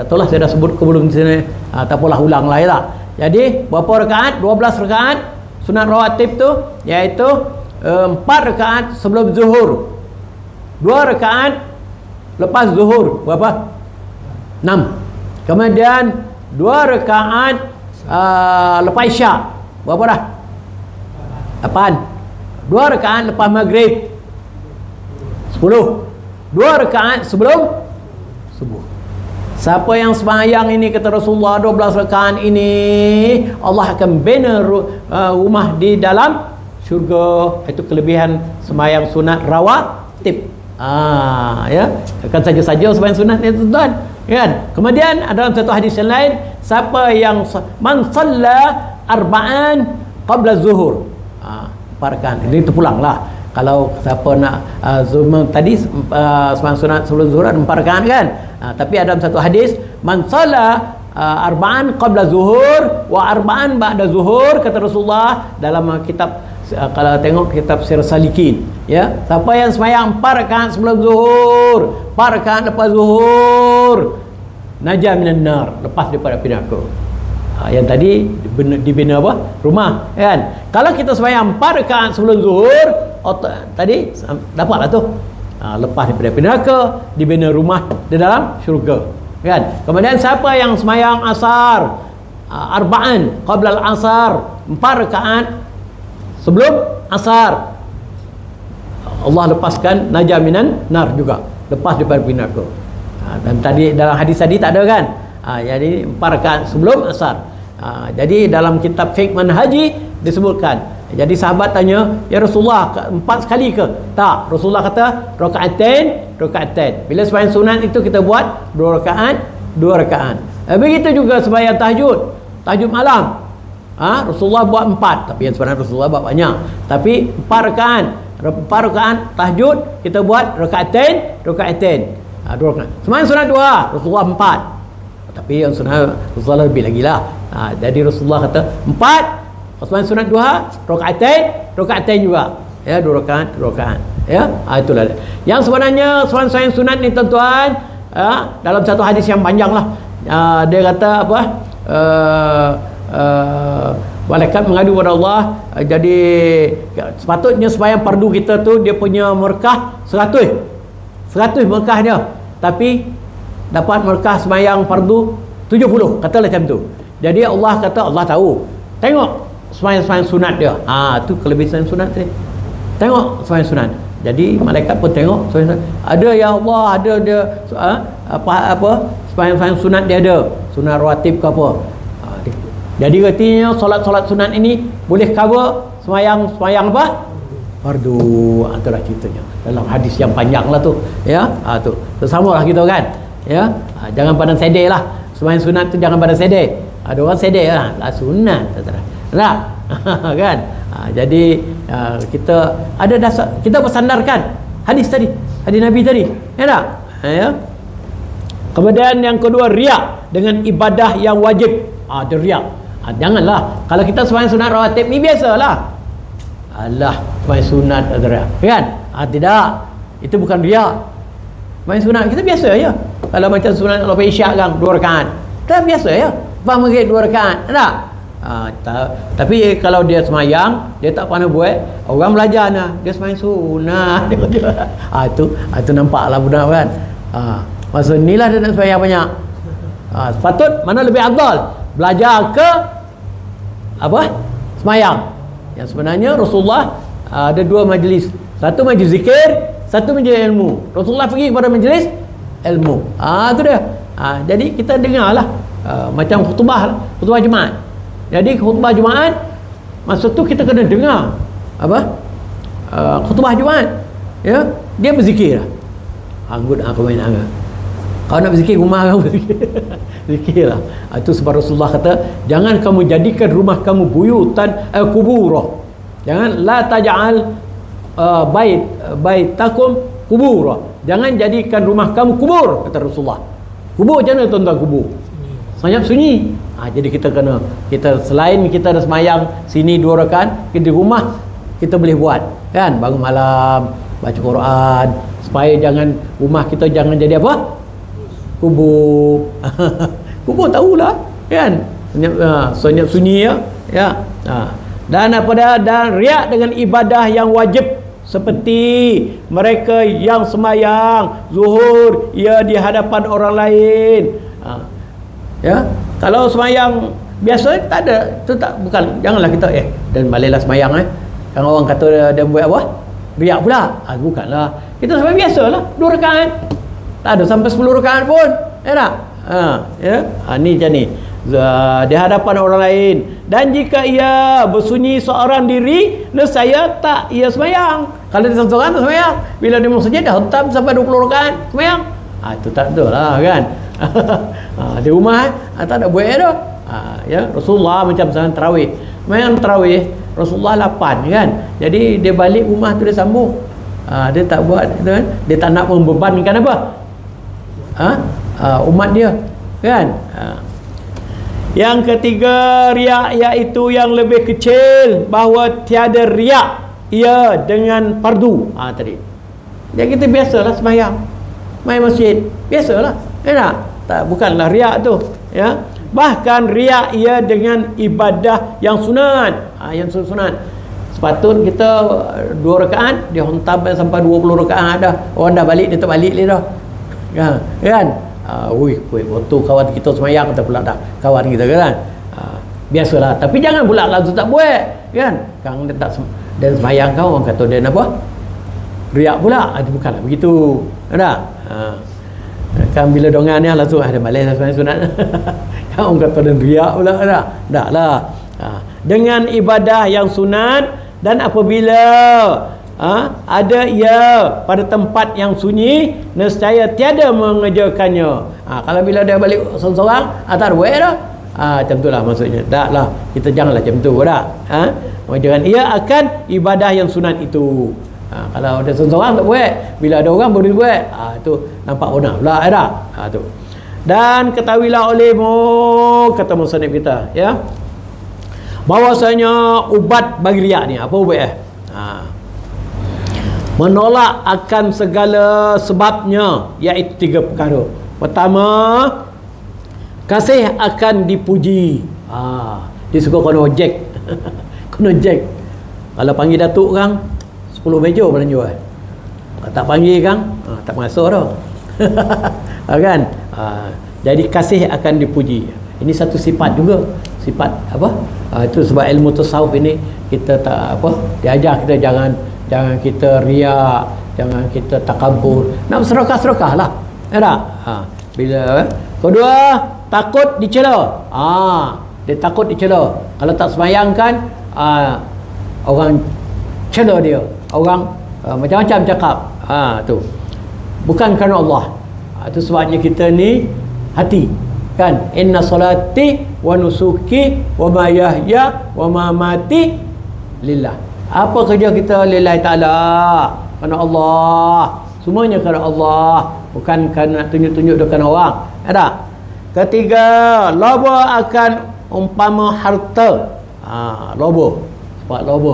[SPEAKER 1] Tak tahulah, saya dah sebut ke belum di sini. Tak apalah, ulang lah ya. Jadi berapa rakaat? 12 rakaat sunat rawatib tu, iaitu 4 rakaat sebelum zuhur, 2 rakaat lepas zuhur, berapa? 6. Kemudian 2 rakaat lepas isyak, berapa dah? 8. 2 rakaat lepas maghrib, 10. 2 rakaat sebelum subuh. Siapa yang sembahyang ini, kata Rasulullah, 12 rakaat ini, Allah akan bina rumah di dalam syurga. Itu kelebihan sembahyang sunat rawatib. Ya, akan saja-saja sembahyang sunat ni, tuan-tuan, kan? Kemudian ada satu hadis yang lain, siapa yang man shalla arba'an qabla zuhur, 4 rakaat. Ini terpulanglah. Kalau siapa nak tadi sembahyang sunat sebelum zuhur 4 rakaat, kan? Tapi ada satu hadis, man shalla arba'an qabla zuhur wa arba'an ba'da zuhur, kata Rasulullah dalam kitab, kalau tengok kitab Sirah Salikin, ya, siapa yang sembahyang 4 rakaat sebelum zuhur, 4 rakaat lepas zuhur, najah minan nar, lepas daripada api neraka. Yang tadi dibina apa? Rumah, kan? Kalau kita sembahyang 4 rakaat sebelum zuhur, tadi dapatlah tu, lepas daripada api neraka, dibina rumah di dalam syurga, kan? Kemudian siapa yang sembahyang asar arba'an qabla al-asar, 4 rakaat sebelum asar, Allah lepaskan najah minan nar juga, lepas daripada api neraka. Dan tadi dalam hadis tadi tak ada, kan? Jadi 4 rakaat sebelum asar. Jadi dalam kitab fiqh manhaji disebutkan. Jadi sahabat tanya, ya Rasulullah, 4 sekali ke? Tak, Rasulullah kata rakaatain. Bila sembahyang sunat itu kita buat 2 rakaat. Begitu juga sembahyang tahajud malam. Rasulullah buat 4, tapi yang sebenarnya Rasulullah buat banyak. Tapi 4 rakaat tahajud kita buat rakaatain. 2 rakaat. Sembahyang sunat 2, Rasulullah 4. Tapi yang sunat Rasulullah lebih lagi lah. Jadi Rasulullah kata 4. Sembahyang sunat 2, rakaatain juga. Ya, 2 rakaat. Ya, itulah. Yang sebenarnya sembahyang sunat ni, tuan-tuan, dalam satu hadis yang panjang lah, dia kata apa? Malaikat mengadu kepada Allah, jadi sepatutnya sembahyang fardu kita tu dia punya berkah 100 berkah dia, tapi dapat berkah sembahyang fardu 70, katalah macam tu. Jadi Allah kata, Allah tahu, tengok sembahyang sunat dia, tu kelebihan sunat ni, tengok sembahyang sunat. Jadi malaikat pun tengok sembahyang sunat, ada ya Allah, ada dia apa sembahyang sunat dia ada, sunat rawatib ke apa. Jadi artinya solat sunat ini boleh cover sembahyang apa? Fardu. Itulah ceritanya dalam hadis yang panjang lah tu, ya. Tu samalah kita, kan, ya. Jangan pandang sedih lah sembahyang sunat tu, jangan pandang sedih. Ada orang sedek lah, sunat tak? Kan? Jadi kita ada dasar, kita bersandarkan hadis tadi, hadis Nabi tadi, ya tak? Ya. Kemudian yang kedua, riak dengan ibadah yang wajib. Ada riak. Janganlah. Kalau kita sembahyang sunat rawatib ni biasalah. Alah, sembahyang sunat ada riak. Kan? Tidak. Itu bukan riak. Sembahyang sunat kita biasa ya. Kalau macam sunat kalau isyak kan 2 rakaat. Dah biasa ya. Faham maghrib 2 rakaat. Tak? Tapi kalau dia sembahyang, dia tak pandai buat, orang belajar nah, dia sembahyang sunat. Itu nampaklah budak kan. Masa inilah dia nak sembahyang banyak. Sepatut mana lebih afdal? Belajar ke apa? Sembahyang. Yang sebenarnya Rasulullah ada 2 majlis. Satu majlis zikir, satu majlis ilmu. Rasulullah pergi kepada majlis ilmu. Itu dia. Jadi kita dengarlah macam khutbah Jumaat. Jadi khutbah Jumaat masa tu kita kena dengar apa? Khutbah Jumaat. Ya, dia berzikir. Anggut aku main anggut. Kau nak berzikir rumah kamu berzikir. Zikirlah. Itu sebab Rasulullah kata, jangan kamu jadikan rumah kamu buyutan kubura. Jangan la taj'al baitakum kubura. Jangan jadikan rumah kamu kubur, kata Rasulullah. Kubur macam mana tuan-tuan kubur? Senyap sunyi. Jadi kita kena, kita selain kita ada semayang sini 2 rakaat, di rumah kita boleh buat kan, bangun malam baca Quran, supaya jangan rumah kita jangan jadi apa? Kubur. Kubur tahulah kan, senyap sunyi ya. Dan dan riak dengan ibadah yang wajib, seperti mereka yang semayang zuhur ia di hadapan orang lain. Ya, kalau semayang biasa tak ada, tu tak, bukan, janganlah kita dan baliklah semayang kan orang kata dia buat apa? Riak pula. Bukanlah. Kita semayang biasalah 2 rakaat. Tak ada sampai 10 rakaat pun. Ya tak? Ni macam ni. Di hadapan orang lain. Dan jika ia bersunyi seorang diri, nescaya tak ia semayang. Kalau dia seorang tak semayang. Bila dia masjid dah hentam sampai 20 rakaat semayang. Itu tak betul lah kan. Di rumah tak ada buat dah. Ya, Rasulullah macam misalnya tarawih. Semayang tarawih Rasulullah 8 kan. Jadi dia balik rumah tu dia sambung. Dia tak buat kan? Dia tak nak membebankan apa? Umat dia kan. Yang ketiga, riak iaitu yang lebih kecil, bahawa tiada riak ia dengan fardu. Tadi jadi kita biasalah semayang main masjid, biasalah tak, bukanlah riak tu ya. Bahkan riak ia dengan ibadah yang sunat. Yang sunat sepatut kita 2 rakaat, dia hentam sampai 20 rakaat dah, orang dah balik dia tak balik dia dah kan. Waktu kawan kita semayang, kita pula dah kawan kita kan. Biasalah, tapi jangan pula langsung tak buat kan. Kang dia tak dan semayang kau, orang kata dia apa? Riak pula. Bukanlah begitu. Ada. Kan bila dongan ni langsung ada balik semayang sunat. Kan orang kata dia riak pula. Dah lah. Dengan ibadah yang sunat, dan apabila ada ia pada tempat yang sunyi, nescaya tiada mengerjakannya. Kalau bila dia balik seorang-seorang, tak ada buat dah. Macam tu lah maksudnya. Tak lah, kita janganlah macam tu dah. Dengan ia akan ibadah yang sunat itu. Kalau ada seorang tak buat, bila ada orang boleh buat, tu nampak benar pula dah. Tu. Dan ketahuilah olehmu, kata musannif kita ya, bahwasanya ubat bagi riak ni, apa ubat menolak akan segala sebabnya, iaitu 3 perkara. Pertama, kasih akan dipuji. Dia suka kena ojek. Kena ojek. Kalau panggil datuk kan 10 meja belanja. Tak panggil kan tak masuk dah. Kan? Jadi kasih akan dipuji. Ini satu sifat juga. Sifat apa? Itu sebab ilmu tasawuf ini kita tak apa, diajar kita jangan kita riak, jangan kita takabur, nak bersedekah lah. Tak? Bila kedua, takut dicela. Dia takut dicela. Kalau tak sembahyang kan orang cela dia, orang macam-macam cakap. Tu bukan kerana Allah. Itu sebabnya kita ni hati kan, inna salati wa nusuki wa ma yahya wa ma mati lillah. Apa kerja kita? Lillahi ta'ala, kerana Allah, semuanya kerana Allah, bukan kerana nak tunjuk-tunjuk dekat orang. Ada. Ketiga, loba akan umpama harta. Loba, sebab loba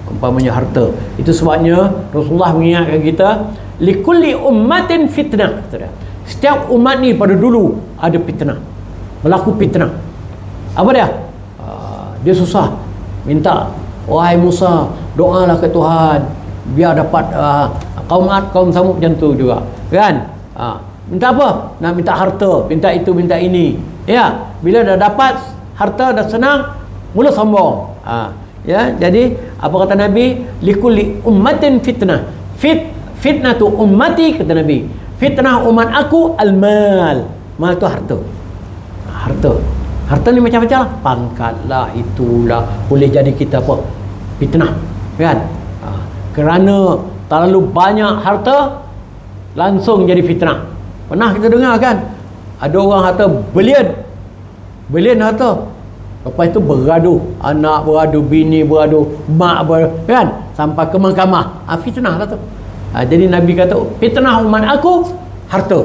[SPEAKER 1] umpamanya harta. Itu sebabnya Rasulullah mengingatkan kita, likulli ummatin fitnah. Setiap umat ni pada dulu ada fitnah, berlaku fitnah. Apa dia? Dia susah, minta, wahai Musa, doalah ke Tuhan biar dapat kaum Samud macam tu juga, kan? Minta apa? Nak minta harta, minta itu, minta ini. Ya, bila dah dapat harta, dah senang, mula sombong. Ya, jadi apa kata Nabi? Likulli ummatin fitnah. Fitnah tu ummati, kata Nabi. Fitnah umat aku al-mal. Mal tu harta. Harta ni macam-macam lah. Pangkat lah, itulah, boleh jadi kita apa? Fitnah, kan? Kerana terlalu banyak harta, langsung jadi fitnah. Pernah kita dengar kan, ada orang harta belian harta, lepas itu bergaduh, anak bergaduh, bini bergaduh, mak bergaduh, kan, sampai ke mahkamah. Fitnah lah tu. Jadi Nabi kata, fitnah umat aku harta,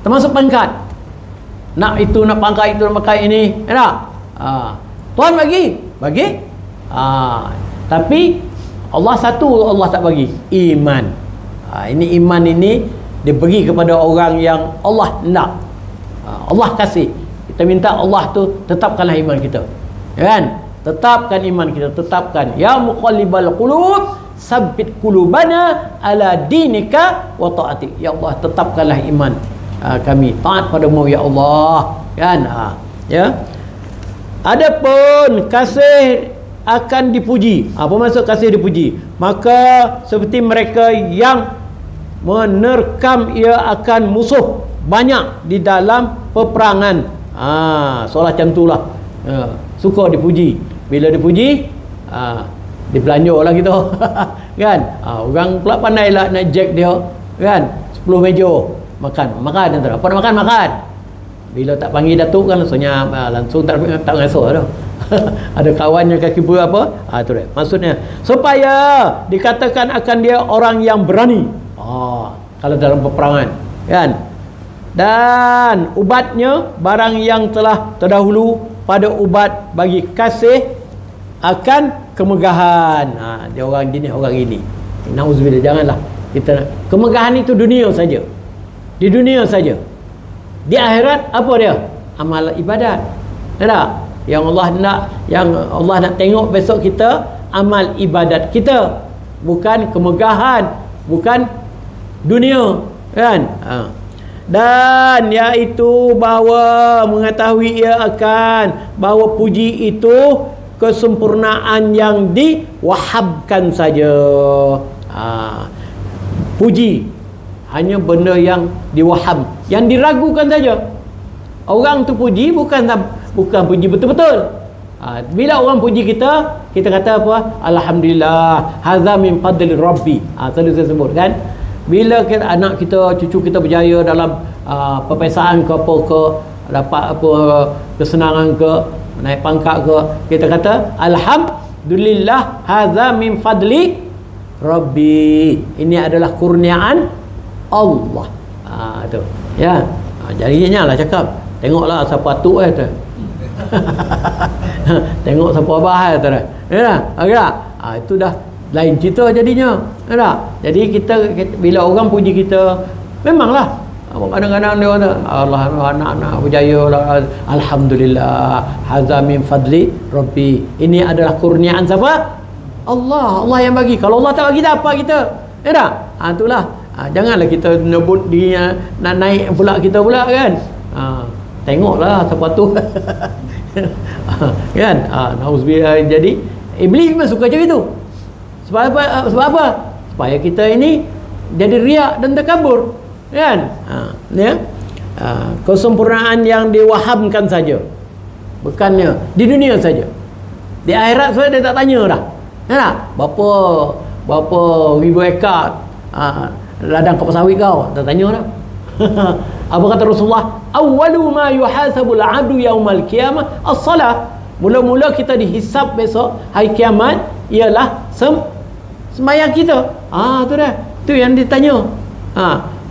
[SPEAKER 1] termasuk pangkat. Nak itu, nak pangkat itu, nak pangkat ini, tak? Tuhan bagi. Tapi Allah satu, Allah tak bagi. Iman. Ini iman ini dia bagi kepada orang yang Allah nak. Allah kasih. Kita minta Allah tu tetapkanlah iman kita, kan? Tetapkan iman kita, tetapkan. Ya muqallibal qulub, sabbit qulubana ala dinika wa ta'atik. Ya Allah, tetapkanlah iman kami, taat padamu ya Allah, kan? Ya. Adapun kasih akan dipuji. Apa maksud kasih dipuji? Maka seperti mereka yang menerkam ia akan musuh banyak di dalam peperangan. Soalan macam itulah. Suka dipuji. Bila dipuji, dibelanja lah kita. Kan? Orang pula pandai lah nak jack dia, kan? 10 meja makan antara. Apa nak makan. Bila tak panggil datuk kan langsung tak ngasuh dah. Ada kawan yang kaki berapa? Tu dia. Maksudnya supaya dikatakan akan dia orang yang berani. Kalau dalam peperangan, kan? Dan ubatnya, barang yang telah terdahulu pada ubat bagi kasih akan kemegahan. Dia orang gini, orang ini. Nauzubillah, janganlah kita. Kemegahan itu dunia saja. Di dunia saja. Di akhirat apa dia? Amal ibadat. Tak? Yang Allah nak tengok besok kita amal ibadat kita, bukan kemegahan, bukan dunia, kan? Dan iaitu bahawa mengetahui ia akan bahawa puji itu kesempurnaan yang diwahabkan saja. Puji hanya benda yang diwahab, yang diragukan saja. Orang tu puji bukan puji betul-betul. Bila orang puji kita kata apa? Alhamdulillah, hadza min fadli rabbi. Selalu saya sebut, kan? Bila anak kita, cucu kita berjaya dalam perpesaan ke apa ke, dapat apa kesenangan ke, naik pangkat ke, kita kata alhamdulillah, hadza min fadli rabbi. Ini adalah kurniaan Allah. Tu. Ya. Jadinya lah cakap, tengoklah siapa tu tu. Tengok siapa abah tu dah. Ya, agak. Itu dah lain cerita jadinya. Tak? Jadi kita bila orang puji kita, memanglah kadang-kadang dia kata Allah anak-anak berjaya lah, alhamdulillah, hadza min fadli rabbi. Ini adalah kurniaan siapa? Allah yang bagi. Kalau Allah tak bagi, tak apa kita. Ya tak? Itulah. Janganlah kita nyebut dia nak naik pula kita pula, kan? Tengoklah siapa tu. Kan? Nauzubillah. Jadi iblis memang suka macam itu. Sebab apa? Supaya kita ini jadi riak dan takabur, kan? Ya. Kesempurnaan yang diwahamkan saja, bukannya di dunia saja. Di akhirat saya dia tak tanya dah. Ya, berapa ribu ekar ladang kelapa sawit kau, tak tanya dah. Apa kata Rasulullah? Awwalu ma yuhasabul 'abdu yaumal qiyamah as-salah. Mula-mula kita dihisap besok hari kiamat ialah sembahyang kita. Tu dah. Tu yang ditanya.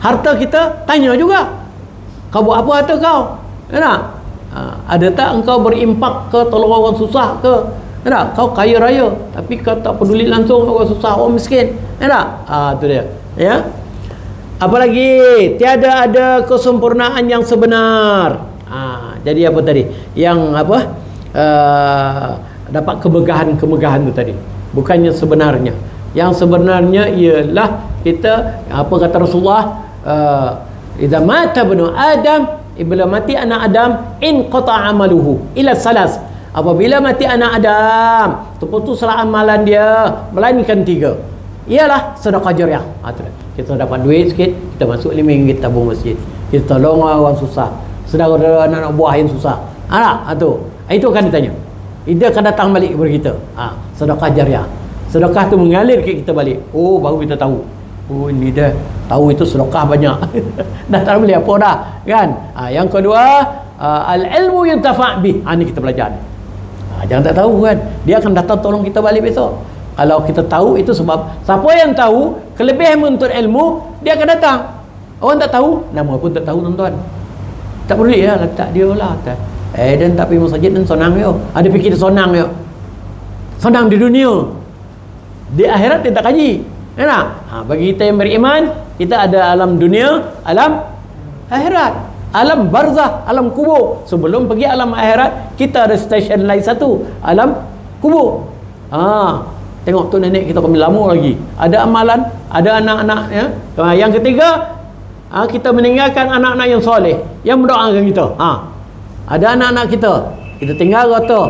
[SPEAKER 1] Harta kita tanya juga. Kau buat apa harta kau? Kan? Ada tak engkau berimpak ke, tolong orang susah ke? Kan? Kau kaya raya tapi kau tak peduli langsung orang susah, orang miskin. Kan? Tu dia. Ya. Apalagi tiada ada kesempurnaan yang sebenar. Jadi apa tadi? Yang apa? Dapat kemegahan tu tadi. Bukannya sebenarnya. Yang sebenarnya ialah kita, apa kata Rasulullah, idza mata ibnu Adam, bila mati anak Adam, in qata amaluhu ila salas. Apabila mati anak Adam, terputuslah amalan dia melainkan 3. Ialah sedekah jariah. Kita dapat duit sikit, kita masuk RM5 tabung masjid. Kita tolong orang susah, saudara anak buah yang susah. Itu akan ditanya. Dia akan datang balik kepada kita. Sedekah jariah. Sedekah tu mengalir ke kita balik. Baru kita tahu. Ini dah tahu itu sedekah banyak. Dah tak boleh apa dah, kan? Yang kedua, al-ilmu yuntafa' bih. Ni kita belajar. Jangan tak tahu kan. Dia akan datang tolong kita balik besok. Kalau kita tahu, itu sebab siapa yang tahu kelebihan menuntut ilmu, dia akan datang. Orang tak tahu, nama pun tak tahu, tuan-tuan. Tak boleh lah, letak dia lah. Dan tak pergi masjid dan sonang yo. Ada fikir sonang yo. Sonang di dunia. Di akhirat dia tak kaji. Kan? Bagi kita yang beriman, kita ada alam dunia, alam akhirat, alam barzah, alam kubur. Sebelum pergi alam akhirat, kita ada stesen lain satu, alam kubur. Tengok tu nenek kita kami lama lagi. Ada amalan, ada anak-anak ya. Yang ketiga, kita meninggalkan anak-anak yang soleh, yang mendoakan kita. Ada anak-anak kita tinggal kata,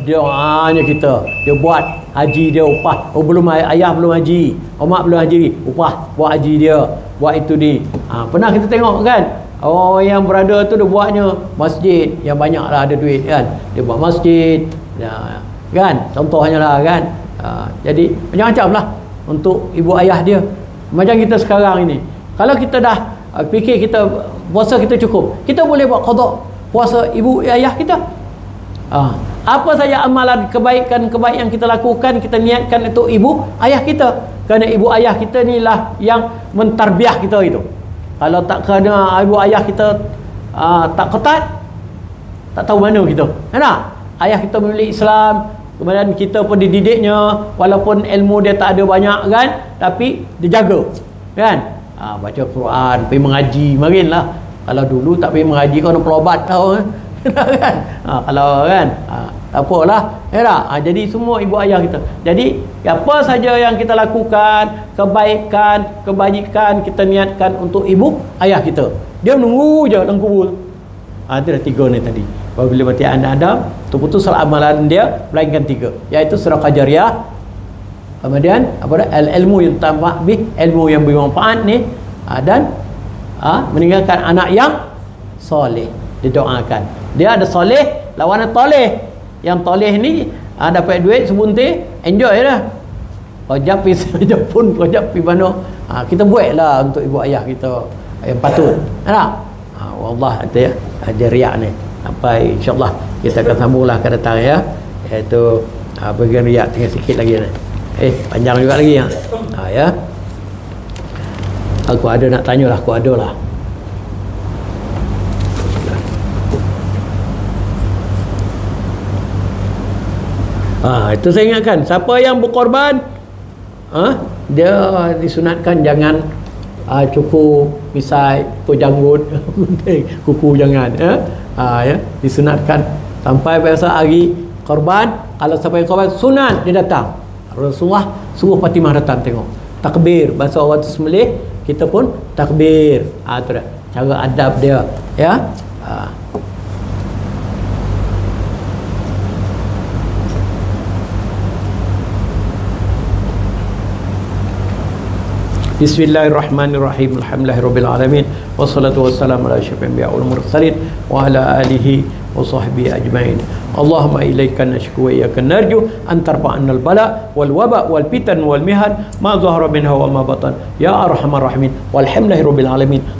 [SPEAKER 1] doanya kita, dia buat haji dia upah. Belum ayah belum haji, mak belum haji, upah buat haji dia, buat itu di. Pernah kita tengok kan, yang berada tu dia buatnya masjid yang banyak lah, ada duit kan, dia buat masjid kan, contohnya lah kan. Jadi macam-macam lah untuk ibu ayah dia. Macam kita sekarang ini, kalau kita dah fikir kita puasa kita cukup, kita boleh buat qada puasa ibu ayah kita. Apa saja amalan kebaikan yang kita lakukan, kita niatkan untuk ibu ayah kita, kerana ibu ayah kita ni lah yang mentarbiah kita itu. Kalau tak kerana ibu ayah kita tak ketat, tak tahu mana kita. Kan? Ayah kita memilih Islam, kemudian kita pun dididiknya, walaupun ilmu dia tak ada banyak kan, tapi dia jaga kan. Baca Quran, pergi mengaji, marinlah. Kalau dulu tak pergi mengaji, kau nak pelobat tahu kan. Kalau kan tak apalah ya. Jadi semua ibu ayah kita. Jadi apa saja yang kita lakukan, kebajikan kita niatkan untuk ibu ayah kita, dia menunggu je dalam kubur. Itu dah 3 ni tadi. Apabila mati anak Adam, terputus amalan dia melainkan 3, iaitu sedekah jariah, kemudian al-ilmu yang tambah bih, ilmu yang bermanfaat ni, dan meninggalkan anak yang soleh, didoakan. Dia ada soleh, lawan toleh. Yang toleh ni dapat duit sebuntir, enjoy dah. Kojap pergi Jepun, kojap pergi mana, kita buatlah untuk ibu ayah kita yang patut. Tak? Wallah ya, ada riak ni. Sampai insyaAllah kita akan sambunglah ke datang ya, iaitu bagian riak tinggal sikit lagi ni. Panjang juga lagi ya. Aku ada nak tanya lah, aku ada lah. Itu saya ingatkan, siapa yang berkorban, dia disunatkan jangan cukup misai atau janggut kuku jangan ya, disunatkan sampai biasa hari korban. Kalau siapa yang korban sunat dia datang, Rasulullah suruh Fatimah datang tengok takbir, bahasa orang tu sembelih, kita pun takbir. Itu dah cara adab dia ya. Bismillahirrahmanirrahim. Alhamdulillahirabbil alamin. Wassalatu wassalamu ala asyrafil anbiya'i wal mursalin wa ala alihi wa sahbihi ajmain. Allahumma ilaika nashku wa iyyaka narju an tarfa'anna al-bala wal waba wal fitan wal mihan ma zahara minha wa ma batan ya arhamar rahimin. Walhamdulillahirabbil alamin.